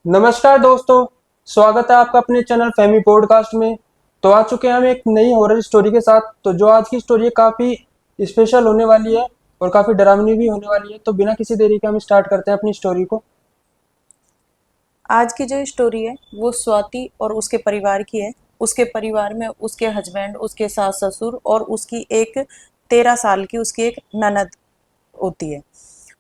नमस्कार दोस्तों। स्वागत है आपका अपने चैनल फैमी पॉडकास्ट में। तो आ चुके हैं हम एक नई हॉरर स्टोरी के साथ। तो जो आज की स्टोरी है काफ़ी स्पेशल होने वाली है और काफ़ी डरावनी भी होने वाली है। तो बिना किसी देरी के हम स्टार्ट करते हैं अपनी स्टोरी को। आज की जो स्टोरी है वो स्वाति और उसके परिवार की है। उसके परिवार में उसके हस्बैंड, उसके सास ससुर और उसकी एक 13 साल की उसकी एक ननद होती है।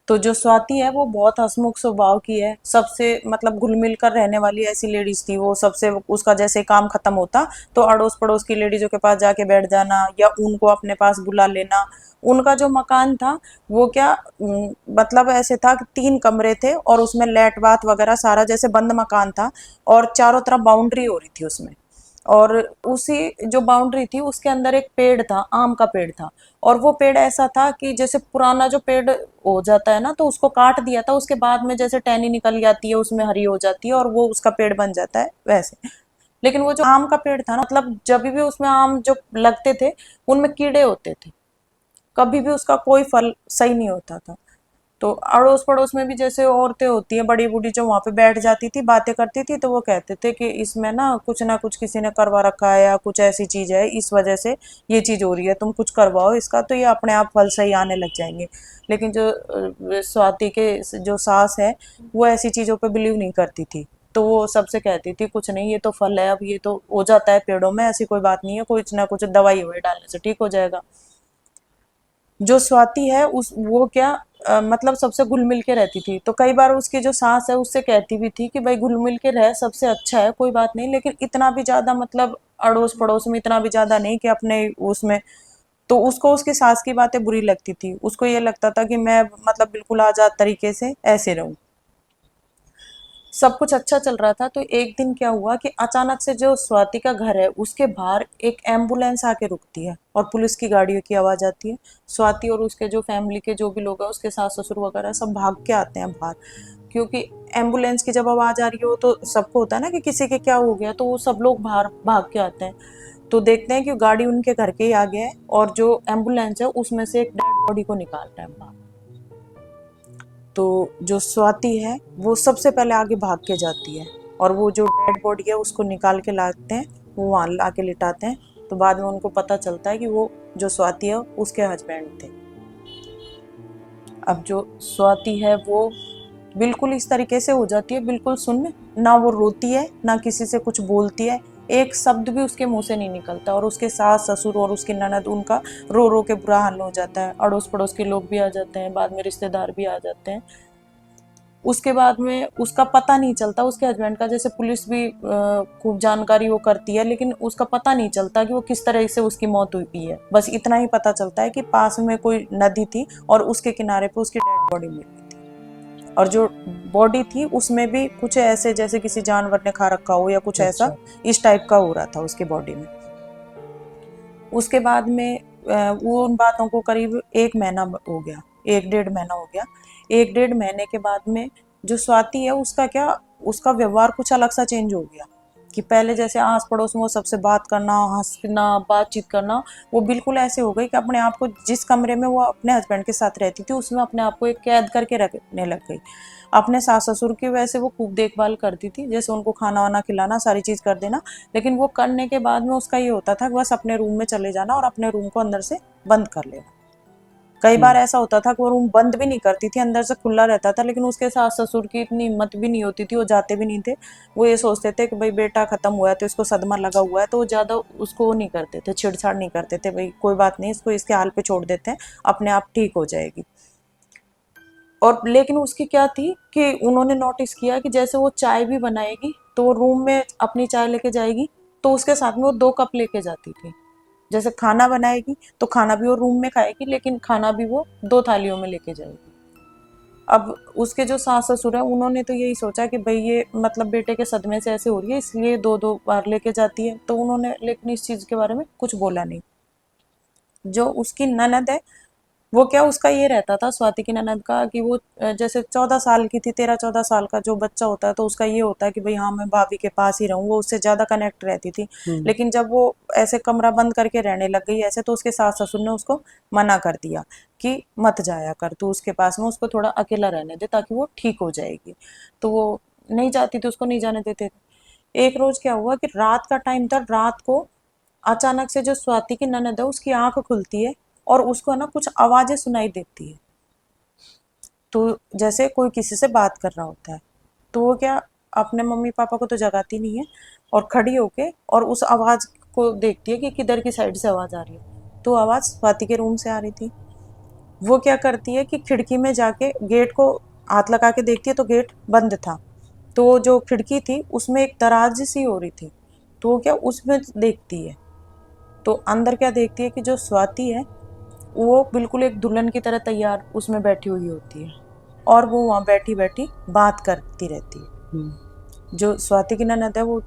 तो जो स्वाति है वो बहुत हंसमुख स्वभाव की है, सबसे मतलब घुल मिल कर रहने वाली ऐसी लेडीज थी वो। सबसे उसका जैसे काम खत्म होता तो अड़ोस पड़ोस की लेडीजों के पास जाके बैठ जाना या उनको अपने पास बुला लेना। उनका जो मकान था वो क्या मतलब ऐसे था कि 3 कमरे थे और उसमें लेट बाथ वगैरह सारा जैसे बंद मकान था। और चारों तरफ बाउंड्री हो रही थी उसमें। और उसी जो बाउंड्री थी उसके अंदर एक पेड़ था, आम का पेड़ था। और वो पेड़ ऐसा था कि जैसे पुराना जो पेड़ हो जाता है ना तो उसको काट दिया था, उसके बाद में जैसे टहनी निकल जाती है उसमें हरी हो जाती है और वो उसका पेड़ बन जाता है वैसे। लेकिन वो जो आम का पेड़ था ना, मतलब जब भी उसमें आम जो लगते थे उनमें कीड़े होते थे, कभी भी उसका कोई फल सही नहीं होता था। तो अड़ोस पड़ोस में भी जैसे औरतें होती हैं बड़ी बूढ़ी जो वहां पे बैठ जाती थी बातें करती थी तो वो कहते थे कि इसमें ना कुछ किसी ने करवा रखा है या कुछ ऐसी चीज है, इस वजह से ये चीज हो रही है, तुम कुछ करवाओ इसका तो ये अपने आप फल सही आने लग जाएंगे। लेकिन जो स्वाति के जो सास है वो ऐसी चीजों पे बिलीव नहीं करती थी। तो वो सबसे कहती थी कुछ नहीं, ये तो फल है, अब ये तो हो जाता है पेड़ों में, ऐसी कोई बात नहीं है, कुछ ना कुछ दवाई ववाई डालने से ठीक हो जाएगा। जो स्वाति है उस वो क्या मतलब सबसे घुल मिल के रहती थी। तो कई बार उसकी जो सास है उससे कहती भी थी कि भाई घुल मिल के रह सबसे अच्छा है, कोई बात नहीं, लेकिन इतना भी ज्यादा मतलब अड़ोस पड़ोस में इतना भी ज्यादा नहीं कि अपने उसमें। तो उसको उसकी सास की बातें बुरी लगती थी, उसको ये लगता था कि मैं मतलब बिल्कुल आजाद तरीके से ऐसे रहूं। सब कुछ अच्छा चल रहा था तो एक दिन क्या हुआ कि अचानक से जो स्वाति का घर है उसके बाहर एक एम्बुलेंस आके रुकती है और पुलिस की गाड़ियों की आवाज आती है। स्वाति और उसके जो फैमिली के जो भी लोग हैं, उसके सास ससुर वगैरह सब भाग के आते हैं बाहर। क्योंकि एम्बुलेंस की जब आवाज आ रही हो तो सबको होता है ना कि किसी के क्या हो गया, तो वो सब लोग बाहर भाग के आते हैं। तो देखते हैं कि गाड़ी उनके घर के ही आ गया है और जो एम्बुलेंस है उसमें से एक डेड बॉडी को निकाल रहा है बाहर। तो जो स्वाति है वो सबसे पहले आगे भाग के जाती है और वो जो डेड बॉडी है उसको निकाल के लाते हैं, वो वहां ला के लिटाते हैं। तो बाद में उनको पता चलता है कि वो जो स्वाति है उसके हस्बैंड थे। अब जो स्वाति है वो बिल्कुल इस तरीके से हो जाती है, बिल्कुल सुन्न, ना वो रोती है ना किसी से कुछ बोलती है, एक शब्द भी उसके मुंह से नहीं निकलता। और उसके सास ससुर और उसकी ननद उनका रो रो के बुरा हाल हो जाता है, अड़ोस पड़ोस के लोग भी आ जाते हैं, बाद में रिश्तेदार भी आ जाते हैं। उसके बाद में उसका पता नहीं चलता उसके हस्बैंड का, जैसे पुलिस भी खूब जानकारी वो करती है लेकिन उसका पता नहीं चलता कि वो किस तरह से उसकी मौत हुई है। बस इतना ही पता चलता है कि पास में कोई नदी थी और उसके किनारे पे उसकी डेड बॉडी मिली थी। और जो बॉडी थी उसमें भी कुछ ऐसे जैसे किसी जानवर ने खा रखा हो या कुछ ऐसा अच्छा। इस टाइप का हो रहा था उसकी बॉडी में। उसके बाद में वो उन बातों को करीब 1 महीना हो गया, 1 डेढ़ महीना हो गया। 1 डेढ़ महीने के बाद में जो स्वाति है उसका क्या, उसका व्यवहार कुछ अलग सा चेंज हो गया। कि पहले जैसे आस पड़ोस में वो सबसे बात करना, हंसना, बातचीत करना, वो बिल्कुल ऐसे हो गई कि अपने आप को जिस कमरे में वो अपने हस्बैंड के साथ रहती थी उसमें अपने आप को एक कैद करके रखने लग गई। अपने सास ससुर की वजह से वो खूब देखभाल करती थी, जैसे उनको खाना वाना खिलाना सारी चीज कर देना। लेकिन वो करने के बाद में उसका ये होता था कि बस अपने रूम में चले जाना और अपने रूम को अंदर से बंद कर लेना। कई बार हम्म। ऐसा होता था कि वो रूम बंद भी नहीं करती थी, अंदर से खुला रहता था, लेकिन उसके सास ससुर की इतनी हिम्मत भी नहीं होती थी, वो जाते भी नहीं थे। वो ये सोचते थे कि भाई बेटा खत्म हुआ है तो इसको सदमा लगा हुआ है, तो वो ज्यादा उसको नहीं करते थे, छेड़छाड़ नहीं करते थे, भाई कोई बात नहीं इसको इसके हाल पे छोड़ देते हैं, अपने आप ठीक हो जाएगी। और लेकिन उसकी क्या थी कि उन्होंने नोटिस किया कि जैसे वो चाय भी बनाएगी तो वो रूम में अपनी चाय लेके जाएगी, तो उसके साथ में वो 2 कप लेके जाती थी। जैसे खाना बनाएगी तो खाना भी वो रूम में खाएगी लेकिन खाना भी वो 2 थालियों में लेके जाएगी। अब उसके जो सास ससुर है उन्होंने तो यही सोचा कि भाई ये मतलब बेटे के सदमे से ऐसे हो रही है इसलिए 2 2 बार लेके जाती है, तो उन्होंने लेकिन इस चीज के बारे में कुछ बोला नहीं। जो उसकी ननद है वो क्या, उसका ये रहता था स्वाति की ननद का कि वो जैसे 14 साल की थी, 13 14 साल का जो बच्चा होता है तो उसका ये होता है कि भाई हाँ मैं भाभी के पास ही रहूँ, वो उससे ज्यादा कनेक्ट रहती थी। हम्म। लेकिन जब वो ऐसे कमरा बंद करके रहने लग गई ऐसे तो उसके सास ससुर ने उसको मना कर दिया कि मत जाया कर तू उसके पास में, उसको थोड़ा अकेला रहने दे ताकि वो ठीक हो जाएगी। तो वो नहीं जाती थी, उसको नहीं जाने देते थे। एक रोज क्या हुआ कि रात का टाइम था, रात को अचानक से जो स्वाति की ननद है उसकी आंख खुलती है और उसको ना कुछ आवाजें सुनाई देती है, तो जैसे कोई किसी से बात कर रहा होता है। तो वो क्या अपने मम्मी पापा को तो जगाती नहीं है और खड़ी होके और उस आवाज को देखती है कि किधर की साइड से आवाज आ रही है। तो आवाज स्वाति के रूम से आ रही थी। वो क्या करती है कि खिड़की में जाके गेट को हाथ लगा के देखती है, तो गेट बंद था। तो जो खिड़की थी उसमें एक दराज सी हो रही थी, तो वो क्या उसमें देखती है। तो अंदर क्या देखती है कि जो स्वाति है वो बिल्कुल एक दुल्हन की तरह तैयार उसमें बैठी हुई होती है और वो वहाँ बैठी बैठी बात करती रहती है। जो स्वाति की ननद है वो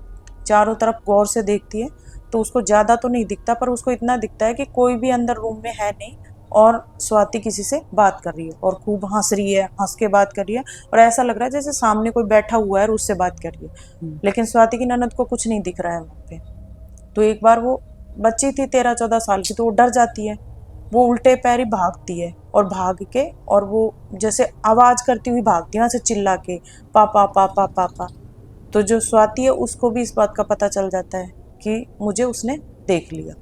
चारों तरफ गौर से देखती है, तो उसको ज़्यादा तो नहीं दिखता, पर उसको इतना दिखता है कि कोई भी अंदर रूम में है नहीं और स्वाति किसी से बात कर रही है और खूब हंस रही है, हंस के बात कर रही है और ऐसा लग रहा है जैसे सामने कोई बैठा हुआ है और उससे बात कर रही है। लेकिन स्वाति की ननद को कुछ नहीं दिख रहा है वहाँ पे। तो एक बार वो बच्ची थी 13-14 साल की, तो वो डर जाती है, वो उल्टे पैर ही भागती है और भाग के और वो जैसे आवाज करती हुई भागती है वहाँ से चिल्ला के, पापा पापा पापा। तो जो स्वाति है उसको भी इस बात का पता चल जाता है कि मुझे उसने देख लिया।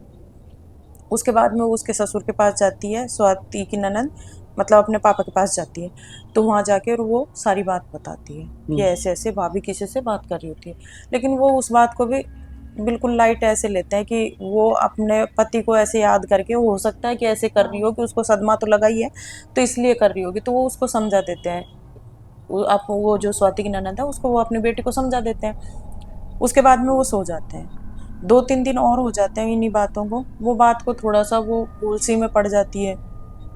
उसके बाद में वो उसके ससुर के पास जाती है, स्वाति की ननद मतलब अपने पापा के पास जाती है। तो वहाँ जाके और वो सारी बात बताती है कि ऐसे ऐसे भाभी किसी से बात कर रही होती है। लेकिन वो उस बात को भी बिल्कुल लाइट ऐसे लेते हैं कि वो अपने पति को ऐसे याद करके, हो सकता है कि ऐसे कर रही हो कि उसको सदमा तो लगा ही है तो इसलिए कर रही होगी, तो वो उसको समझा देते हैं। वो जो स्वाति की ननद है उसको वो अपनी बेटी को समझा देते हैं। उसके बाद में वो सो जाते हैं। 2-3 दिन और हो जाते हैं इन्हीं बातों को, वो बात को थोड़ा सा वो भूलसी में पड़ जाती है।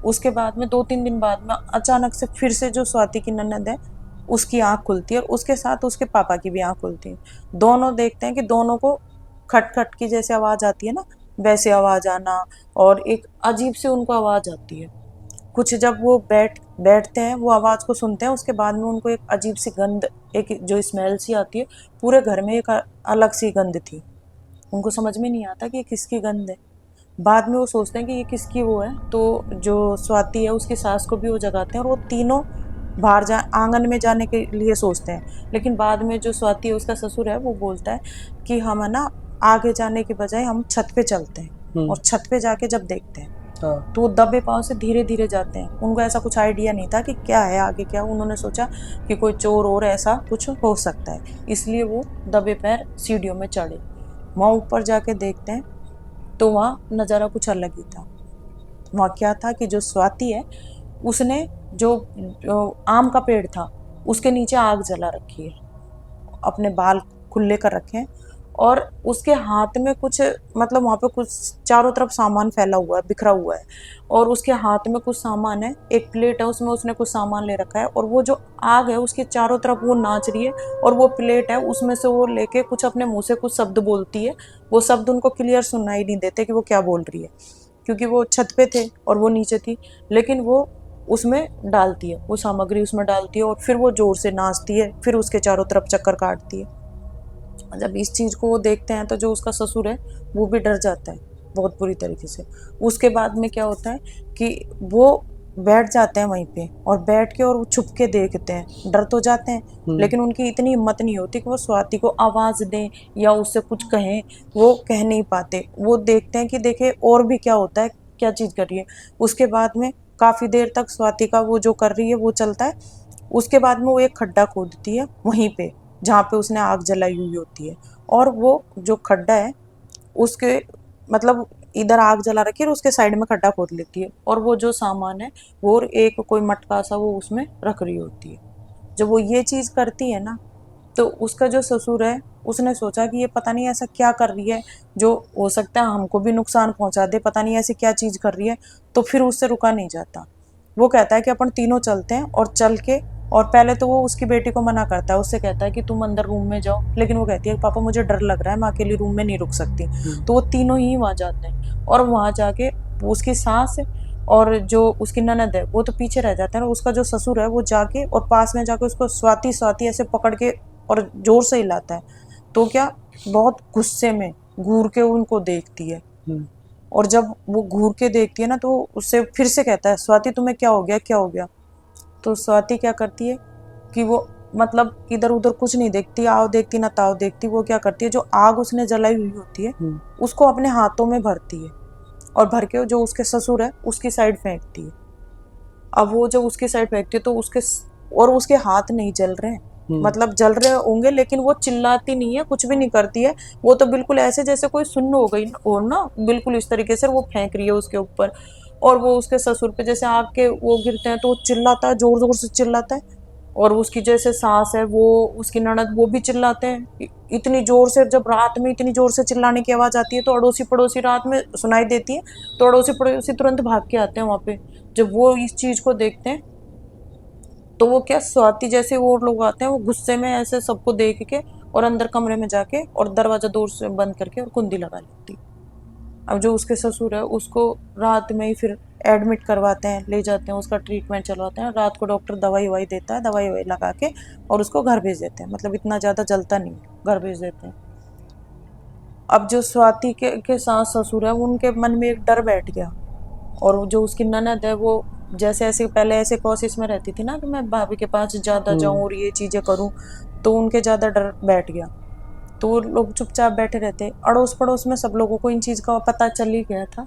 उसके बाद में 2-3 दिन बाद में अचानक से फिर से जो स्वाति की ननद है उसकी आंख खुलती है और उसके साथ उसके पापा की भी आंख खुलती है। दोनों देखते हैं कि दोनों को खट खट की जैसे आवाज आती है ना, वैसे आवाज आना और एक अजीब सी उनको आवाज आती है। कुछ जब वो बैठते हैं वो आवाज को सुनते हैं, उसके बाद में उनको एक अजीब सी गंध, एक जो स्मेल सी आती है, पूरे घर में एक अलग सी गंध थी। उनको समझ में नहीं आता कि ये किसकी गंध है। बाद में वो सोचते हैं कि ये किसकी वो है, तो जो स्वाति है उसकी सास को भी वो जगाते हैं और वो तीनों बाहर जा आंगन में जाने के लिए सोचते हैं। लेकिन बाद में जो स्वाति है उसका ससुर है वो बोलता है कि हम है ना आगे जाने के बजाय हम छत पे चलते हैं और छत पे जाके जब देखते हैं तो वो दबे पाँव से धीरे धीरे जाते हैं। उनको ऐसा कुछ आइडिया नहीं था कि क्या है आगे क्या। उन्होंने सोचा कि कोई चोर और ऐसा कुछ हो सकता है, इसलिए वो दबे पैर सीढ़ियों में चढ़े। वहाँ ऊपर जाके देखते हैं तो वहाँ नज़ारा कुछ अलग ही था। वहाँ क्या था कि जो स्वाति है उसने जो आम का पेड़ था उसके नीचे आग जला रखी है, अपने बाल खुले कर रखे हैं और उसके हाथ में कुछ मतलब वहाँ पे कुछ चारों तरफ सामान फैला हुआ है, बिखरा हुआ है और उसके हाथ में कुछ सामान है, एक प्लेट है उसमें उसने कुछ सामान ले रखा है और वो जो आग है उसके चारों तरफ वो नाच रही है और वो प्लेट है उसमें से वो लेके कुछ अपने मुंह से कुछ शब्द बोलती है। वो शब्द उनको क्लियर सुनाई नहीं देते कि वो क्या बोल रही है, क्योंकि वो छत पे थे और वो नीचे थी। लेकिन वो उसमें डालती है, वो सामग्री उसमें डालती है और फिर वो जोर से नाचती है, फिर उसके चारों तरफ चक्कर काटती है। जब इस चीज़ को वो देखते हैं तो जो उसका ससुर है वो भी डर जाता है बहुत बुरी तरीके से। उसके बाद में क्या होता है कि वो बैठ जाते हैं वहीं पे और बैठ के और वो छुप के देखते हैं, डर तो जाते हैं लेकिन उनकी इतनी हिम्मत नहीं होती कि वो स्वाति को आवाज़ दें या उससे कुछ कहें, वो कह नहीं पाते। वो देखते हैं कि देखे और भी क्या होता है, क्या चीज़ कर रही है। उसके बाद में काफ़ी देर तक स्वाति का वो जो कर रही है वो चलता है। उसके बाद में वो एक खड्डा खोदती है वहीं पे जहाँ पे उसने आग जलाई हुई होती है और वो जो खड्डा है उसके मतलब इधर आग जला रखी है और उसके साइड में खड्डा खोद लेती है और वो जो सामान है वो और एक कोई मटका सा वो उसमें रख रही होती है। जब वो ये चीज़ करती है ना तो उसका जो ससुर है उसने सोचा कि ये पता नहीं ऐसा क्या कर रही है जो हो सकता है हमको भी नुकसान पहुंचा दे, पता नहीं ऐसी क्या चीज़ कर रही है। तो फिर उससे रुका नहीं जाता। वो कहता है कि अपन तीनों चलते हैं और चल के, और पहले तो वो उसकी बेटी को मना करता है, उससे कहता है कि तुम अंदर रूम में जाओ, लेकिन वो कहती है पापा मुझे डर लग रहा है, मैं अकेली रूम में नहीं रुक सकती। तो वो तीनों ही वहाँ जाते हैं और वहाँ जाके उसकी सास और जो उसकी ननद है वो तो पीछे रह जाते हैं और उसका जो ससुर है वो जाके और पास में जाके उसको स्वाति स्वाति ऐसे पकड़ के और जोर से हिलाता है। तो क्या बहुत गुस्से में घूर के उनको देखती है और जब वो घूर के देखती है ना तो उससे फिर से कहता है स्वाति तुम्हें क्या हो गया, क्या हो गया। तो स्वाति क्या करती है कि वो मतलब इधर उधर कुछ नहीं देखती, आओ देखती ना ताओ देखती। वो क्या करती है, जो आग उसने जलाई हुई होती है उसको अपने हाथों में भरती है और भर के जो उसके ससुर है उसकी साइड फेंकती है। अब वो जब उसकी साइड फेंकती है तो और उसके हाथ नहीं जल रहे हैं, मतलब जल रहे होंगे लेकिन वो चिल्लाती नहीं है, कुछ भी नहीं करती है। वो तो बिल्कुल ऐसे जैसे कोई सुन्न हो गई हो ना, बिल्कुल इस तरीके से वो फेंक रही है उसके ऊपर। और वो उसके ससुर पे जैसे आग के वो गिरते हैं तो वो चिल्लाता है, जोर जोर से चिल्लाता है। और उसकी जैसे सास है वो, उसकी ननद, वो भी चिल्लाते हैं इतनी जोर से। जब रात में इतनी जोर से चिल्लाने की आवाज आती है तो अड़ोसी पड़ोसी रात में सुनाई देती है, तो अड़ोसी पड़ोसी तुरंत भाग के आते हैं वहां पे। जब वो इस चीज को देखते हैं तो वो क्या, स्वाति जैसे वो लोग आते हैं वो गुस्से में ऐसे सबको देख के और अंदर कमरे में जाके और दरवाजा दूर से बंद करके और कुंडी लगा लेती। अब जो उसके ससुर है उसको रात में ही फिर एडमिट करवाते हैं, ले जाते हैं, उसका ट्रीटमेंट चलवाते हैं। रात को डॉक्टर दवाई ववाई देता है, दवाई ववाई लगा के और उसको घर भेज देते हैं। मतलब इतना ज़्यादा जलता नहीं, घर भेज देते हैं। अब जो स्वाति के सास ससुर है उनके मन में एक डर बैठ गया। और जो उसकी ननद है वो जैसे ऐसे पहले ऐसे कोशिश में रहती थी ना कि मैं भाभी के पास ज़्यादा जाऊं और ये चीज़ें करूं, तो उनके ज़्यादा डर बैठ गया। तो वो लोग चुपचाप बैठे रहते। अड़ोस पड़ोस में सब लोगों को इन चीज़ का पता चल ही गया था।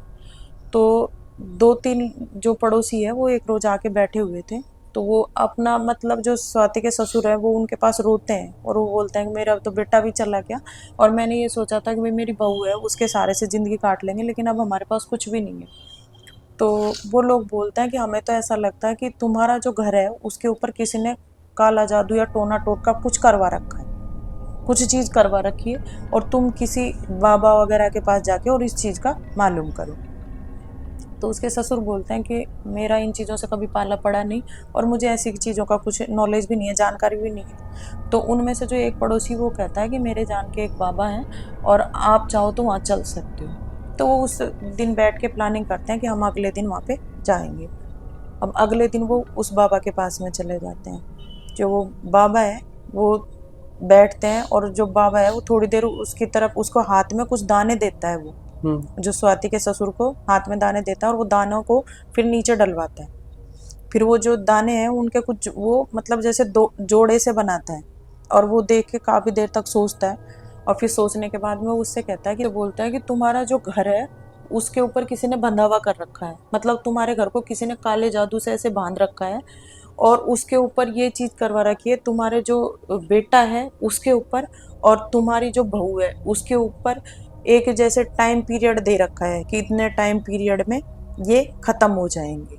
तो 2-3 जो पड़ोसी है वो एक रोज आके बैठे हुए थे। तो वो अपना मतलब जो स्वाति के ससुर है वो उनके पास रोते हैं और वो बोलते हैं कि मेरा तो बेटा भी चला गया और मैंने ये सोचा था कि भाई मेरी बहू है उसके सहारे से ज़िंदगी काट लेंगे, लेकिन अब हमारे पास कुछ भी नहीं है। तो वो लोग बोलते हैं कि हमें तो ऐसा लगता है कि तुम्हारा जो घर है उसके ऊपर किसी ने काला जादू या टोना टोटका कुछ करवा रखा है, कुछ चीज़ करवा रखी है, और तुम किसी बाबा वगैरह के पास जाके और इस चीज़ का मालूम करो। तो उसके ससुर बोलते हैं कि मेरा इन चीज़ों से कभी पाला पड़ा नहीं और मुझे ऐसी चीज़ों का कुछ नॉलेज भी नहीं है, जानकारी भी नहीं है। तो उनमें से जो एक पड़ोसी वो कहता है कि मेरे जान के एक बाबा हैं और आप चाहो तो वहाँ चल सकते हो। तो वो उस दिन बैठ के प्लानिंग करते हैं कि हम अगले दिन वहाँ पे जाएंगे। अब अगले दिन वो उस बाबा के पास में चले जाते हैं। जो वो बाबा है वो बैठते हैं और जो बाबा है वो थोड़ी देर उसकी तरफ, उसको हाथ में कुछ दाने देता है वो, जो स्वाति के ससुर को हाथ में दाने देता है और वो दानों को फिर नीचे डलवाता है। फिर वो जो दाने हैं उनके कुछ वो मतलब जैसे दो जोड़े से बनाता है और वो देख के काफ़ी देर तक सोचता है। और फिर सोचने के बाद में वो उससे कहता है कि बोलता है कि तुम्हारा जो घर है उसके ऊपर किसी ने बंधावा कर रखा है, मतलब तुम्हारे घर को किसी ने काले जादू से ऐसे बांध रखा है और उसके ऊपर ये चीज़ करवा रखी है, तुम्हारे जो बेटा है उसके ऊपर और तुम्हारी जो बहू है उसके ऊपर एक जैसे टाइम पीरियड दे रखा है कि इतने टाइम पीरियड में ये खत्म हो जाएंगे।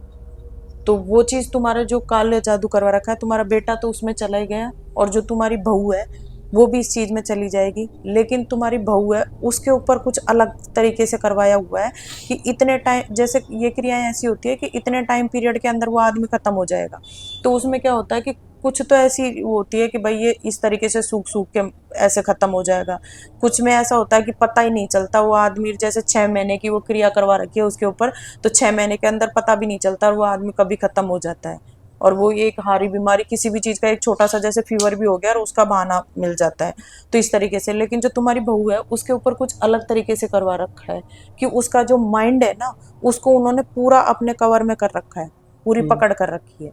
तो वो चीज़ तुम्हारा जो काले जादू करवा रखा है, तुम्हारा बेटा तो उसमें चला ही गया और जो तुम्हारी बहू है वो भी इस चीज़ में चली जाएगी, लेकिन तुम्हारी बहू है उसके ऊपर कुछ अलग तरीके से करवाया हुआ है कि इतने टाइम, जैसे ये क्रियाएं ऐसी होती है कि इतने टाइम पीरियड के अंदर वो आदमी खत्म हो जाएगा। तो उसमें क्या होता है कि कुछ तो ऐसी होती है कि भाई ये इस तरीके से सूख सूख के ऐसे खत्म हो जाएगा। कुछ में ऐसा होता है कि पता ही नहीं चलता, वो आदमी जैसे 6 महीने की वो क्रिया करवा रखी है उसके ऊपर, तो 6 महीने के अंदर पता भी नहीं चलता और वो आदमी कभी खत्म हो जाता है। और वो एक हारी बीमारी किसी भी चीज़ का एक छोटा सा जैसे फीवर भी हो गया और उसका बहाना मिल जाता है, तो इस तरीके से। लेकिन जो तुम्हारी बहू है उसके ऊपर कुछ अलग तरीके से करवा रखा है कि उसका जो माइंड है ना उसको उन्होंने पूरा अपने कवर में कर रखा है, पूरी पकड़ कर रखी है,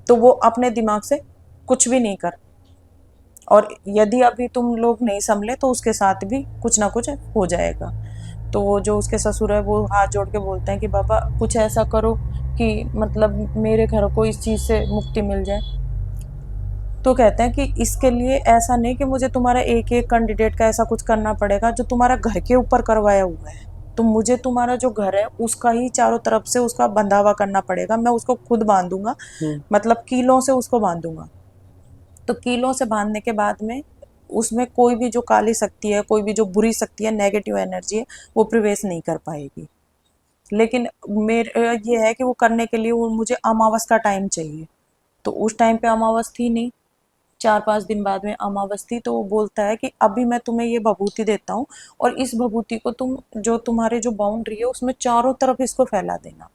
तो वो अपने दिमाग से कुछ भी नहीं कर। और यदि अभी तुम लोग नहीं संभले तो उसके साथ भी कुछ ना कुछ हो जाएगा। तो वो जो उसके ससुर है वो हाथ जोड़ के बोलते हैं कि बाबा कुछ ऐसा करो कि मतलब मेरे घर को इस चीज़ से मुक्ति मिल जाए। तो कहते हैं कि इसके लिए ऐसा नहीं कि मुझे तुम्हारा एक एक कैंडिडेट का ऐसा कुछ करना पड़ेगा जो तुम्हारा घर के ऊपर करवाया हुआ है, तो मुझे तुम्हारा जो घर है उसका ही चारों तरफ से उसका बंधावा करना पड़ेगा, मैं उसको खुद बांधूंगा, मतलब कीलों से उसको बांधूंगा। तो कीलों से बांधने के बाद में उसमें कोई भी जो काली शक्ति है, कोई भी जो बुरी शक्ति है, नेगेटिव एनर्जी है, वो प्रवेश नहीं कर पाएगी। लेकिन मेरे ये है कि वो करने के लिए वो मुझे अमावस का टाइम चाहिए। तो उस टाइम पे अमावस थी नहीं, 4-5 दिन बाद में अमावस थी। तो वो बोलता है कि अभी मैं तुम्हें ये भभूति देता हूँ और इस भभूति को तुम जो तुम्हारे जो बाउंड्री है उसमें चारों तरफ इसको फैला देना,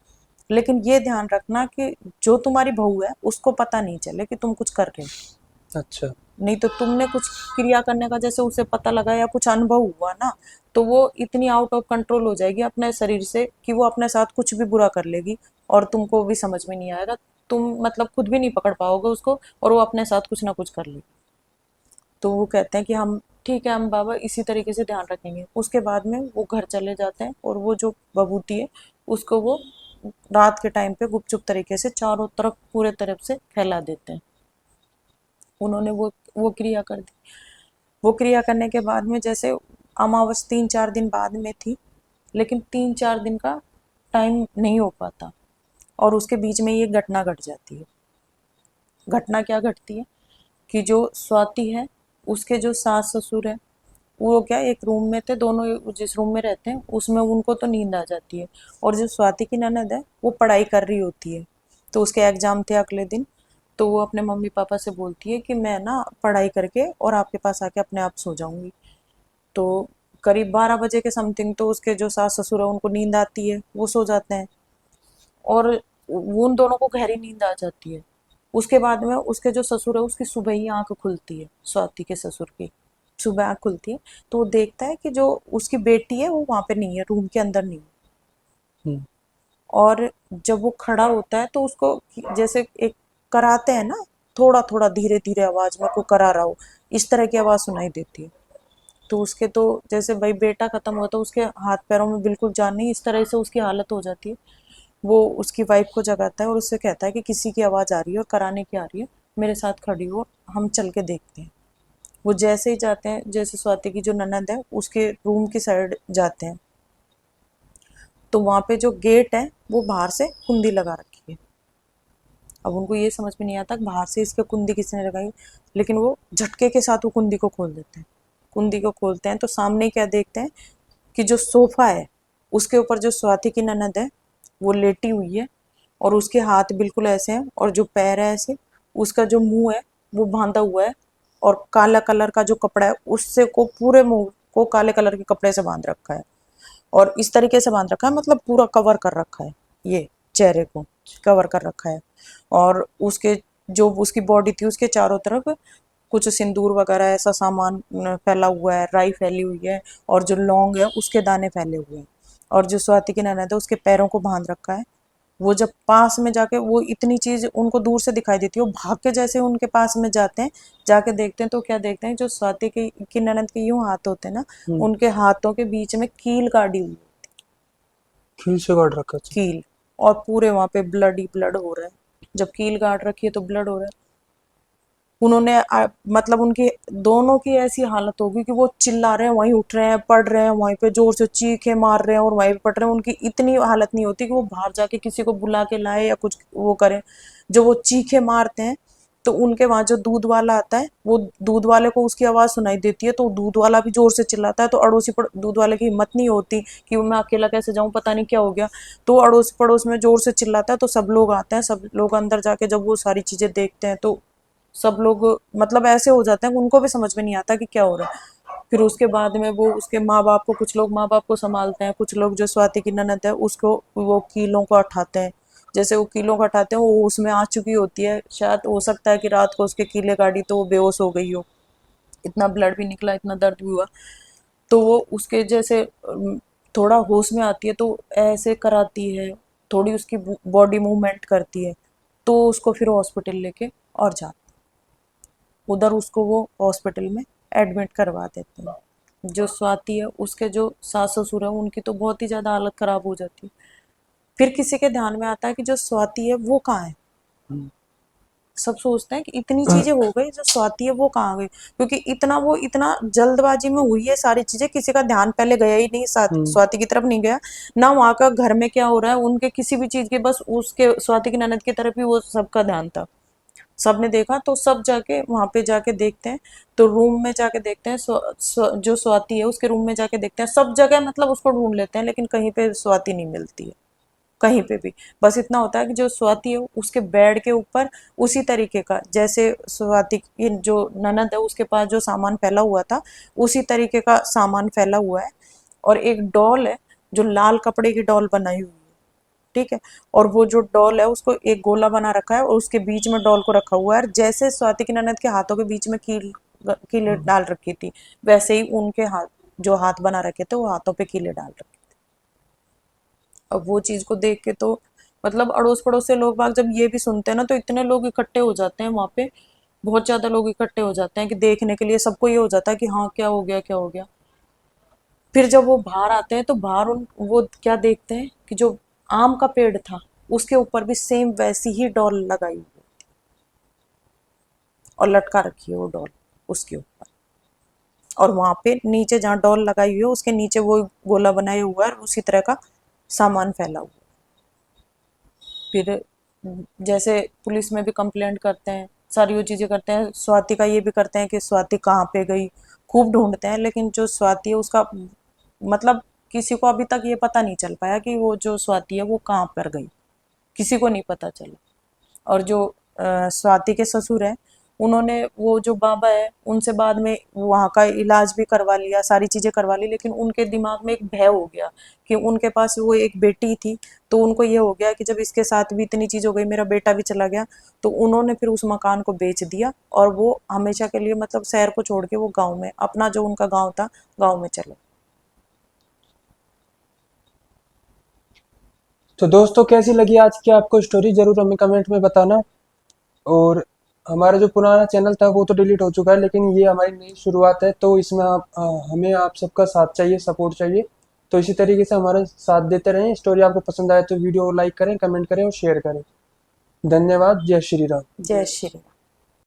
लेकिन ये ध्यान रखना कि जो तुम्हारी बहू है उसको पता नहीं चले कि तुम कुछ कर रहे हो। अच्छा। नहीं तो तुमने कुछ क्रिया करने का जैसे उसे पता लगा या कुछ अनुभव हुआ ना, तो वो इतनी आउट ऑफ कंट्रोल हो जाएगी अपने शरीर से कि वो अपने साथ कुछ भी बुरा कर लेगी और तुमको भी समझ में नहीं आएगा। तुम मतलब खुद भी नहीं पकड़ पाओगे उसको, और वो अपने साथ कुछ ना कुछ कर ले। तो वो कहते हैं कि हम ठीक है, हम बाबा इसी तरीके से ध्यान रखेंगे। उसके बाद में वो घर चले जाते हैं, और वो जो बबूती है उसको वो रात के टाइम पे गुपचुप तरीके से चारों तरफ पूरे तरफ से फैला देते हैं। उन्होंने वो क्रिया कर दी। वो क्रिया करने के बाद में जैसे अमावस 3-4 दिन बाद में थी, लेकिन 3-4 दिन का टाइम नहीं हो पाता, और उसके बीच में ये घटना घट जाती है। घटना क्या घटती है कि जो स्वाति है, उसके जो सास ससुर है, वो क्या एक रूम में थे दोनों, जिस रूम में रहते हैं उसमें उनको तो नींद आ जाती है, और जो स्वाति की ननद है वो पढ़ाई कर रही होती है। तो उसके एग्जाम थे अगले दिन, तो वो अपने मम्मी पापा से बोलती है कि मैं ना पढ़ाई करके और आपके पास आके अपने आप सो जाऊंगी। तो करीब 12 बजे के समथिंग तो उसके जो सास ससुर है उनको नींद आती है, वो सो जाते हैं, और उन दोनों को गहरी नींद आ जाती है। उसके बाद में उसके जो ससुर है उसकी सुबह ही आंख खुलती है, स्वाति के ससुर की सुबह आंख खुलती है, तो वो देखता है कि जो उसकी बेटी है वो वहां पे नहीं है, रूम के अंदर नहीं है। हम्म। और जब वो खड़ा होता है तो उसको जैसे एक कराते हैं ना, थोड़ा थोड़ा धीरे धीरे आवाज में को करा रहा हो, इस तरह की आवाज सुनाई देती है। तो उसके तो जैसे भाई बेटा खत्म हुआ तो उसके हाथ पैरों में बिल्कुल जान नहीं, इस तरह से उसकी हालत हो जाती है। वो उसकी वाइफ को जगाता है और उससे कहता है कि किसी की आवाज़ आ रही है और कराने की आ रही है, मेरे साथ खड़ी हो, हम चल के देखते हैं। वो जैसे ही जाते हैं, जैसे स्वाति की जो ननद है उसके रूम की साइड जाते हैं, तो वहाँ पे जो गेट है वो बाहर से कुंडी लगा रखी है। अब उनको ये समझ में नहीं आता कि बाहर से इसके कुंडी किसने लगाई, लेकिन वो झटके के साथ वो कुंडी को खोल देते हैं। कुंडी को खोलते हैं तो सामने क्या देखते हैं कि जो सोफा है उसके ऊपर जो स्वाति की ननद है वो लेटी हुई है, और उसके हाथ बिल्कुल ऐसे हैं, और जो पैर है ऐसे, उसका जो मुंह है वो बांधा हुआ है, और काला कलर का जो कपड़ा है उससे को पूरे मुंह को काले कलर के कपड़े से बांध रखा है, और इस तरीके से बांध रखा है मतलब पूरा कवर कर रखा है, ये चेहरे को कवर कर रखा है। और उसके जो उसकी बॉडी थी उसके चारों तरफ कुछ सिंदूर वगैरह ऐसा सामान फैला हुआ है, राई फैली हुई है, और जो लौंग है उसके दाने फैले हुए हैं, और जो स्वाति की ननद है उसके पैरों को बांध रखा है। वो जब पास में जाके वो इतनी चीज उनको दूर से दिखाई देती है, वो भाग के जैसे उनके पास में जाते हैं, जाके देखते हैं तो क्या देखते हैं, जो स्वाति की ननद के यूं हाथ होते हैं ना, हम्म। उनके हाथों के बीच में कील गाड़ी हुई, खील से काट रखा था। कील, और पूरे वहां पे ब्लड ही ब्लड हो रहा है। जब कील गाड़ रखी है तो ब्लड हो रहा है। उन्होंने मतलब उनकी दोनों की ऐसी हालत होगी कि वो चिल्ला रहे हैं, वहीं उठ रहे हैं, पढ़ रहे हैं, वहीं पे जोर से चीखे मार रहे हैं और वहीं पे पढ़ रहे हैं। उनकी इतनी हालत नहीं होती कि वो बाहर जाके किसी को बुला के लाए या कुछ वो करें। जो वो चीखे मारते हैं तो उनके वहां जो दूध वाला आता है, वो दूध वाले को उसकी आवाज सुनाई देती है, तो दूध वाला भी जोर से चिल्लाता है, तो अड़ोसी दूध वाले की हिम्मत नहीं होती कि मैं अकेला कैसे जाऊं, पता नहीं क्या हो गया। तो अड़ोस पड़ोस में जोर से चिल्लाता है, तो सब लोग आते हैं, सब लोग अंदर जाके जब वो सारी चीजें देखते हैं तो सब लोग मतलब ऐसे हो जाते हैं कि उनको भी समझ में नहीं आता कि क्या हो रहा है। फिर उसके बाद में वो उसके माँ बाप को, कुछ लोग माँ बाप को संभालते हैं, कुछ लोग जो स्वाति की ननद है उसको वो कीलों को उठाते हैं। जैसे वो कीलों को उठाते हैं वो उसमें आ चुकी होती है, शायद हो सकता है कि रात को उसके कीले गाड़ी तो वो बेहोश हो गई हो, इतना ब्लड भी निकला, इतना दर्द भी हुआ। तो वो उसके जैसे थोड़ा होश में आती है तो ऐसे कराती है, थोड़ी उसकी बॉडी मूवमेंट करती है, तो उसको फिर हॉस्पिटल लेके और जाते, उधर उसको वो हॉस्पिटल में एडमिट करवा देते हैं। जो स्वाति है उसके जो सास ससुर है उनकी तो बहुत ही ज्यादा हालत खराब हो जाती है। फिर किसी के ध्यान में आता है कि जो स्वाति है वो कहाँ है। हम्म। सब सोचते हैं कि इतनी चीजें हो गई, जो स्वाति है वो कहाँ गई, क्योंकि इतना जल्दबाजी में हुई है सारी चीजें, किसी का ध्यान पहले गया ही नहीं, हम्म। स्वाति की तरफ नहीं गया ना, वहां का घर में क्या हो रहा है उनके किसी भी चीज के, बस उसके स्वाति की ननद की तरफ ही वो सबका ध्यान था। सबने देखा तो सब जाके वहां पे जाके देखते हैं, तो रूम में जाके देखते हैं, जो स्वाति है उसके रूम में जाके देखते हैं, सब जगह मतलब उसको ढूंढ लेते हैं, लेकिन कहीं पे स्वाति नहीं मिलती है, कहीं पे भी। बस इतना होता है कि जो स्वाति है उसके बेड के ऊपर उसी तरीके का, जैसे स्वाति की जो ननद है उसके पास जो सामान फैला हुआ था उसी तरीके का सामान फैला हुआ है, और एक डॉल है जो लाल कपड़े की डॉल बनाई हुई है, ठीक है। और वो जो डॉल है उसको एक गोला बना रखा है और उसके बीच में डॉल को रखा हुआ है, और जैसे स्वाति की ननद के हाथों के बीच में कीले डाल रखी थी, वैसे ही उनके हाथ जो हाथ बना रखे थे वो हाथों पे कीले डाल रखे। अब वो चीज को देख के तो मतलब अड़ोस पड़ोस से लोग बाग जब ये भी सुनते हैं ना तो इतने लोग इकट्ठे हो जाते हैं वहां पे, बहुत ज्यादा लोग इकट्ठे हो जाते हैं कि देखने के लिए। सबको ये हो जाता है कि हाँ क्या हो गया, क्या हो गया। फिर जब वो बाहर आते हैं तो बाहर उन वो क्या देखते हैं कि जो आम का पेड़ था उसके ऊपर भी सेम वैसी ही डॉल लगाई हुई है और लटका रखी है वो डॉल उसके ऊपर। और वहां पे नीचे जहाँ डॉल लगाई हुई है उसके नीचे वो गोला बनाया हुआ है और उसी तरह का सामान फैला हुआ है। फिर जैसे पुलिस में भी कंप्लेंट करते हैं, सारी वो चीजें करते हैं। स्वाति का ये भी करते हैं कि स्वाति कहाँ पे गई, खूब ढूंढते हैं, लेकिन जो स्वाति है उसका मतलब किसी को अभी तक ये पता नहीं चल पाया कि वो जो स्वाति है वो कहाँ पर गई, किसी को नहीं पता चला। और जो स्वाति के ससुर हैं उन्होंने वो जो बाबा है उनसे बाद में वहाँ का इलाज भी करवा लिया, सारी चीजें करवा ली, लेकिन उनके दिमाग में एक भय हो गया कि उनके पास वो एक बेटी थी। तो उनको ये हो गया कि जब इसके साथ भी इतनी चीज हो गई, मेरा बेटा भी चला गया, तो उन्होंने फिर उस मकान को बेच दिया और वो हमेशा के लिए मतलब शहर को छोड़ के वो गाँव में अपना जो उनका गाँव था गाँव में चले। तो दोस्तों कैसी लगी आज की आपको स्टोरी, जरूर हमें कमेंट में बताना। और हमारा जो पुराना चैनल था वो तो डिलीट हो चुका है, लेकिन ये हमारी नई शुरुआत है, तो इसमें हमें आप सबका साथ चाहिए, सपोर्ट चाहिए। तो इसी तरीके से हमारे साथ देते रहें। स्टोरी आपको पसंद आए तो वीडियो को लाइक करें, कमेंट करें और शेयर करें। धन्यवाद। जय श्री राम। जय श्री राम।